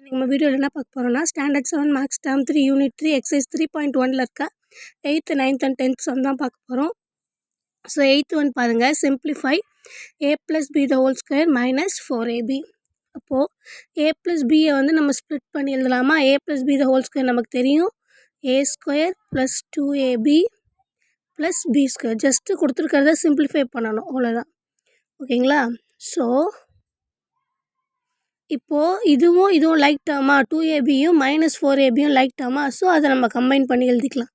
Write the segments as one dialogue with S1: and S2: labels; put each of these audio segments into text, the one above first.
S1: நம்ம வீடியோவில் என்ன பார்க்க போகிறோம்னா standard 7 maths term 3 unit 3 exercise 3.1ல் இருக்க 8th 9th and 10th sum தான் பார்க்க போகிறோம். ஸோ 8th ஒன் பாருங்கள், simplify a + b the whole square minus 4ab. அப்போது a + b வந்து நம்ம ஸ்ப்ளிட் பண்ணி எழுதலாமா? a + b the whole square நமக்கு தெரியும், a square + 2ab + b square. Just கொடுத்துருக்கிறத சிம்பிளிஃபை பண்ணணும், அவ்வளோதான். ஓகேங்களா? ஸோ இப்போது இதுவும் லைக் டேர்மா, 2abயும் - 4abயும் லைக் டேர்மா. ஸோ அதை நம்ம கம்பைன் பண்ணி எழுதிக்கலாம்.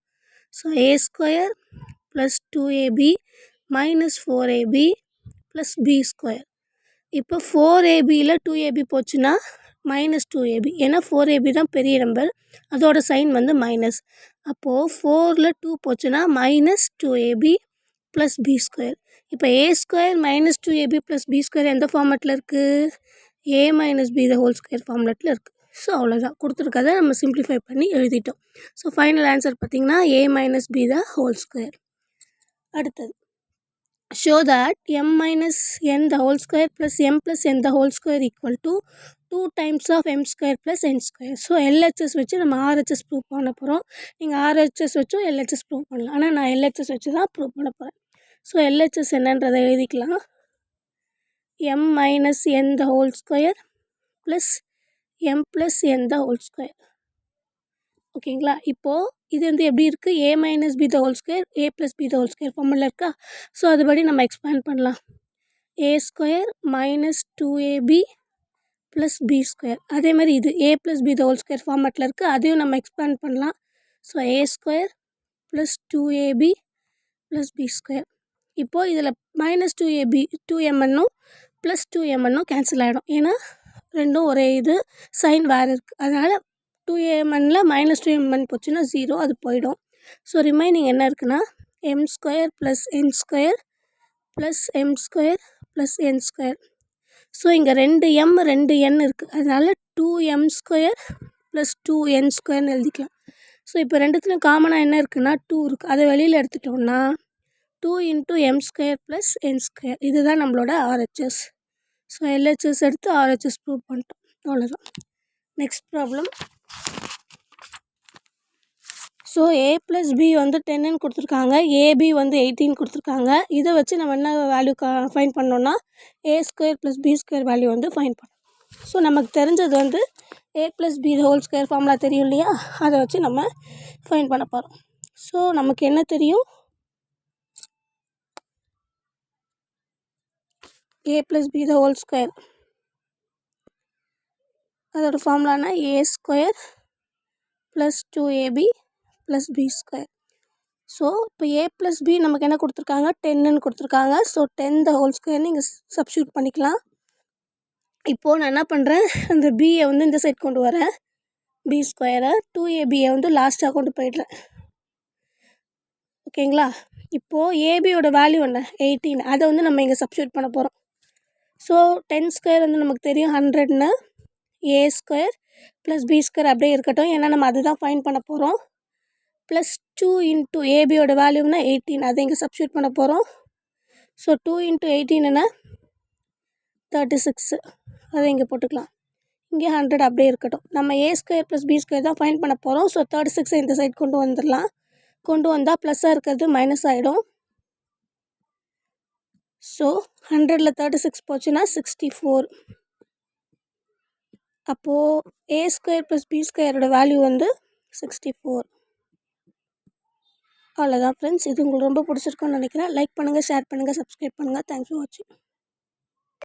S1: So a square + 2ab - 4ab + b square. இப்போ 4abயில் 2ab போச்சுன்னா -2ab, ஏன்னா 4ab தான் பெரிய நம்பர், அதோட சைன் வந்து மைனஸ். அப்போது 4ல் 2 போச்சுன்னா -2ab + b square. இப்போ a square - 2ab + b square எந்த ஃபார்மேட்டில் இருக்குது? a - b the whole square ஃபார்முலேட்டில் இருக்குது. ஸோ அவ்வளோதான், கொடுத்துருக்கதை நம்ம சிம்பிளிஃபை பண்ணி எழுதிட்டோம். ஸோ ஃபைனல் ஆன்சர் பார்த்திங்கன்னா a - b the whole square. அடுத்தது, show that m - n the whole square plus m plus n the whole square equal to 2 times of m square plus n square. So LHS வச்சு நம்ம RHS prove பண்ண போகிறோம். நீங்கள் RHS வச்சும் LHS prove பண்ணலாம், ஆனால் நான் LHS வச்சு தான் ப்ரூவ் பண்ண போகிறேன். ஸோ LHS என்னன்றதை எழுதிக்கலாம். m - n the whole square plus m plus n the whole square. ஓகேங்களா? இப்போது இது வந்து எப்படி இருக்குது? a - b the whole square, a + b the whole square formula இருக்கா? ஸோ அதுபடி நம்ம எக்ஸ்பேண்ட் பண்ணலாம். a square - 2ab + b square. அதே மாதிரி இது a + b the whole square ஃபார்மேட்டில் இருக்குது, அதையும் நம்ம எக்ஸ்பேண்ட் பண்ணலாம். So a square + 2ab + b square. இப்போது இதில் -2ab 2mnனும் +2mnனும் கேன்சல் ஆகிடும், ஏன்னா ரெண்டும் ஒரே இது, சைன் வேறு இருக்குது. அதனால் 2mnல -2mn போச்சுன்னா 0, அது போயிடும். ஸோ ரிமைனிங் என்ன இருக்குன்னா m² + n² + m² + n². So இங்கே 2m 2n இருக்குது, அதனால் 2m² + 2n² எழுதிக்கலாம். ஸோ இப்போ ரெண்டுத்துலையும் காமனாக என்ன இருக்குன்னா 2 இருக்குது, அதை வெளியில் எடுத்துட்டோம்னா 2 × m² + n². இதுதான் நம்மளோட RHS. ஸோ LHS எடுத்து RHS ப்ரூவ் பண்ணிட்டோம், அவ்வளோதான். Next problem. So a + b வந்து 10ன்னு கொடுத்துருக்காங்க, ab வந்து 18 கொடுத்துருக்காங்க. இதை வச்சு நம்ம என்ன வேல்யூ ஃபைண்ட் பண்ணோன்னா a² + b square வேல்யூ வந்து ஃபைண்ட் பண்ணோம். ஸோ நமக்கு தெரிஞ்சது வந்து a + b the whole square formula தெரியும் இல்லையா, அதை வச்சு நம்ம ஃபைண்ட் பண்ண போகிறோம். ஸோ நமக்கு என்ன தெரியும்? a + b the whole square, அதோட ஃபார்முலானா a² + 2ab + b square. So இப்போ a + b நமக்கு என்ன கொடுத்துருக்காங்க? 10ன்னு கொடுத்துருக்காங்க. ஸோ 10 the whole square நீங்கள் சப்ஸ்டியூட் பண்ணிக்கலாம். இப்போது நான் என்ன பண்ணுறேன், அந்த பியை வந்து இந்த சைட் கொண்டு வரேன், b ஸ்கொயரை 2abயை வந்து லாஸ்ட்டாக கொண்டு போய்ட்றேன். ஓகேங்களா? இப்போது ஏபியோட வேல்யூ என்ன? 18, அதை வந்து நம்ம இங்கே சப்ஸ்டியூட் பண்ண போகிறோம். ஸோ 10² வந்து நமக்கு தெரியும் 100ன்னு, a² + b² அப்படியே இருக்கட்டும், ஏன்னா நம்ம அதுதான் ஃபைண்ட் பண்ண போகிறோம். +2 × ஏபியோட வேல்யூனா 18, அதை இங்கே சப்ஸ்டியூட் பண்ண போகிறோம். ஸோ 2 × 18 என்ன? 36, அதை இங்கே போட்டுக்கலாம். இங்கே 100 அப்படியே இருக்கட்டும். நம்ம a² + b² தான் ஃபைண்ட் பண்ண போகிறோம். ஸோ 36 இந்த சைட் கொண்டு வந்துடலாம். கொண்டு வந்தால் ப்ளஸ்ஸாக இருக்கிறது மைனஸ் ஆகிடும். ஸோ 100ல் 36 போச்சுன்னா 64. அப்போது a² + b² வேல்யூ வந்து 64. அவ்வளோதான் ஃப்ரெண்ட்ஸ். இது உங்களுக்கு ரொம்ப பிடிச்சிருக்குன்னு நினைக்கிறேன். லைக் பண்ணுங்கள், ஷேர் பண்ணுங்கள், சப்ஸ்கிரைப் பண்ணுங்கள். தேங்க்ஸ் ஃபார் வாட்சிங்.